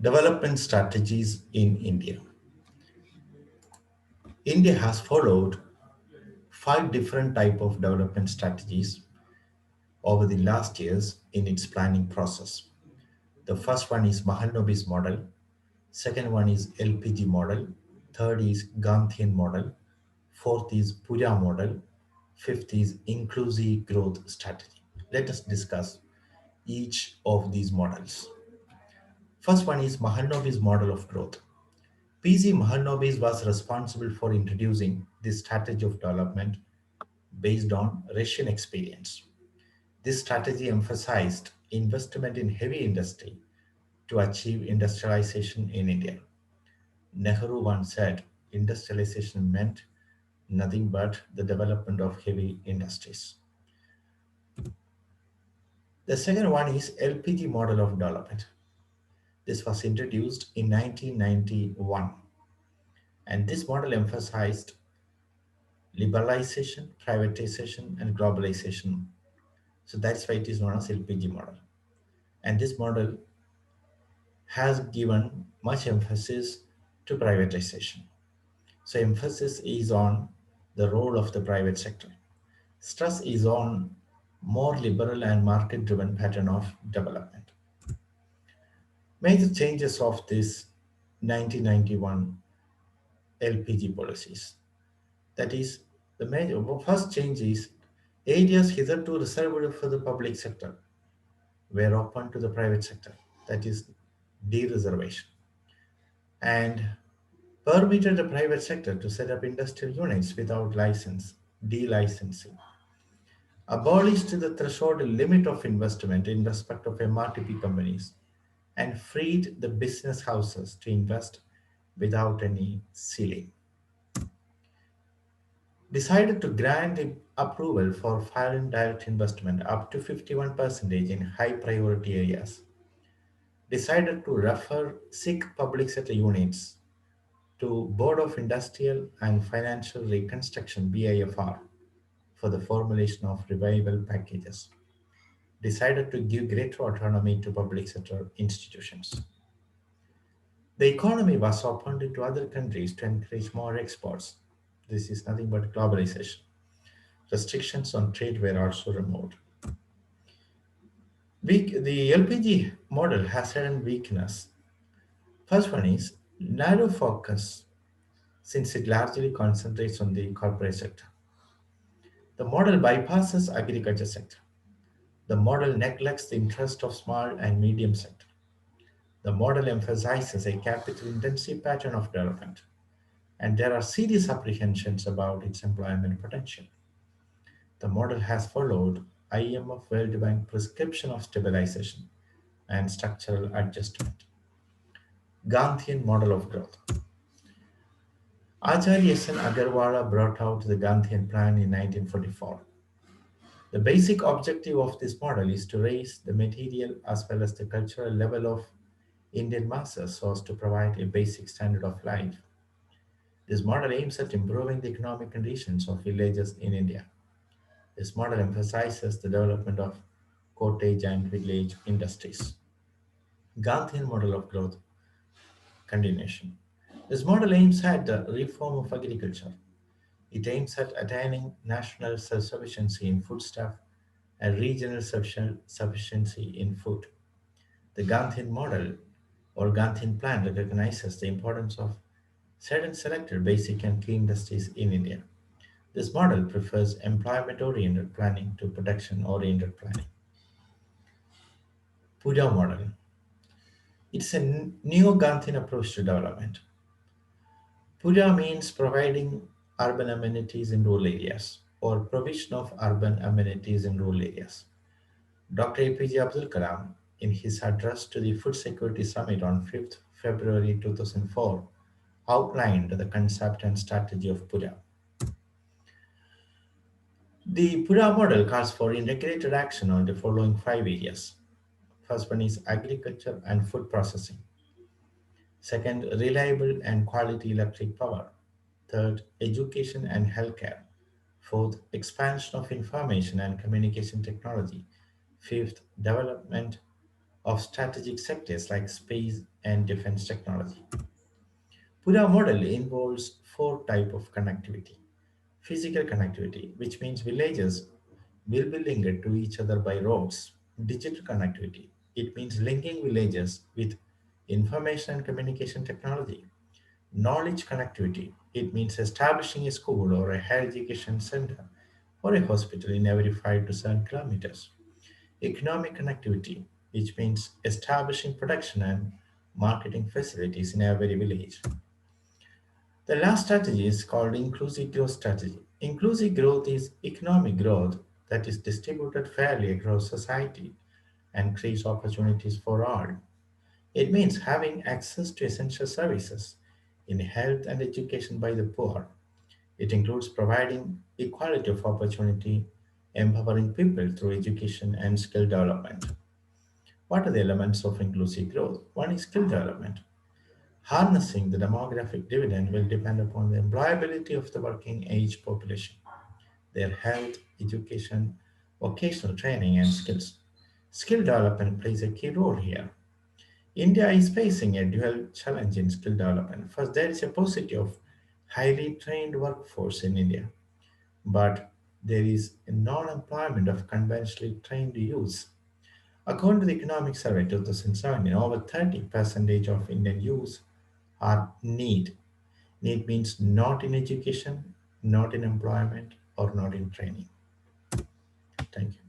Development strategies in India. India has followed five different type of development strategies over the last years in its planning process. The first one is Mahalanobis model, second one is LPG model, third is Gandhian model, fourth is PURA model, fifth is inclusive growth strategy. Let us discuss each of these models. First one is Mahalanobis model of growth. PG Mahalanobis was responsible for introducing this strategy of development based on Russian experience. This strategy emphasized investment in heavy industry to achieve industrialization in India. Nehru once said industrialization meant nothing but the development of heavy industries. The second one is LPG model of development. This was introduced in 1991, and this model emphasized liberalization, privatization, and globalization. So that's why it is known as LPG model. And this model has given much emphasis to privatization. So emphasis is on the role of the private sector. Stress is on more liberal and market-driven pattern of development. Major changes of this 1991 LPG policies. That is, the major first change is areas hitherto reserved for the public sector were open to the private sector. That is de-reservation, and permitted the private sector to set up industrial units without license, delicensing, abolished the threshold limit of investment in respect of MRTP companies, and freed the business houses to invest without any ceiling. Decided to grant approval for foreign direct investment up to 51% in high priority areas. Decided to refer SICK public sector units to Board of Industrial and Financial Reconstruction BIFR for the formulation of revival packages. Decided to give greater autonomy to public sector institutions. The economy was opened to other countries to encourage more exports. This is nothing but globalization. Restrictions on trade were also removed. The LPG model has certain weakness. First one is narrow focus, since it largely concentrates on the corporate sector. The model bypasses agriculture sector. The model neglects the interest of small and medium sector. The model emphasizes a capital-intensive pattern of development, and there are serious apprehensions about its employment potential. The model has followed IMF World Bank prescription of stabilization and structural adjustment. Gandhian model of growth. Acharya S. N. Agarwala brought out the Gandhian plan in 1944. The basic objective of this model is to raise the material as well as the cultural level of Indian masses so as to provide a basic standard of life. This model aims at improving the economic conditions of villages in India. This model emphasizes the development of cottage and village industries. Gandhian model of growth continuation. This model aims at the reform of agriculture. It aims at attaining national self-sufficiency in foodstuff and regional sufficiency in food. The Gandhian model or Gandhian plan recognizes the importance of certain selected basic and key industries in India. This model prefers employment-oriented planning to production-oriented planning. PURA model. It's a neo-Gandhian approach to development. PURA means providing urban amenities in rural areas or provision of urban amenities in rural areas. Dr. APJ Abdul Kalam, in his address to the Food Security Summit on 5th February 2004, outlined the concept and strategy of PURA. The PURA model calls for integrated action on the following five areas. First one is agriculture and food processing. Second, reliable and quality electric power. Third, education and healthcare. Fourth, expansion of information and communication technology. Fifth, development of strategic sectors like space and defense technology. PURA model involves four types of connectivity. Physical connectivity, which means villages will be linked to each other by roads. Digital connectivity, it means linking villages with information and communication technology. Knowledge connectivity, it means establishing a school or a higher education center or a hospital in every 5 to 7 kilometers. Economic connectivity, which means establishing production and marketing facilities in every village. The last strategy is called inclusive growth strategy. Inclusive growth is economic growth that is distributed fairly across society and creates opportunities for all. It means having access to essential services in health and education by the poor. It includes providing equality of opportunity, empowering people through education and skill development. What are the elements of inclusive growth? One is skill development. Harnessing the demographic dividend will depend upon the employability of the working age population, their health, education, vocational training, and skills. Skill development plays a key role here. India is facing a dual challenge in skill development. First, there is a paucity of highly trained workforce in India, but there is a non-employment of conventionally trained youths. According to the Economic Survey 2007, over 30% of Indian youths are need. Need means not in education, not in employment, or not in training. Thank you.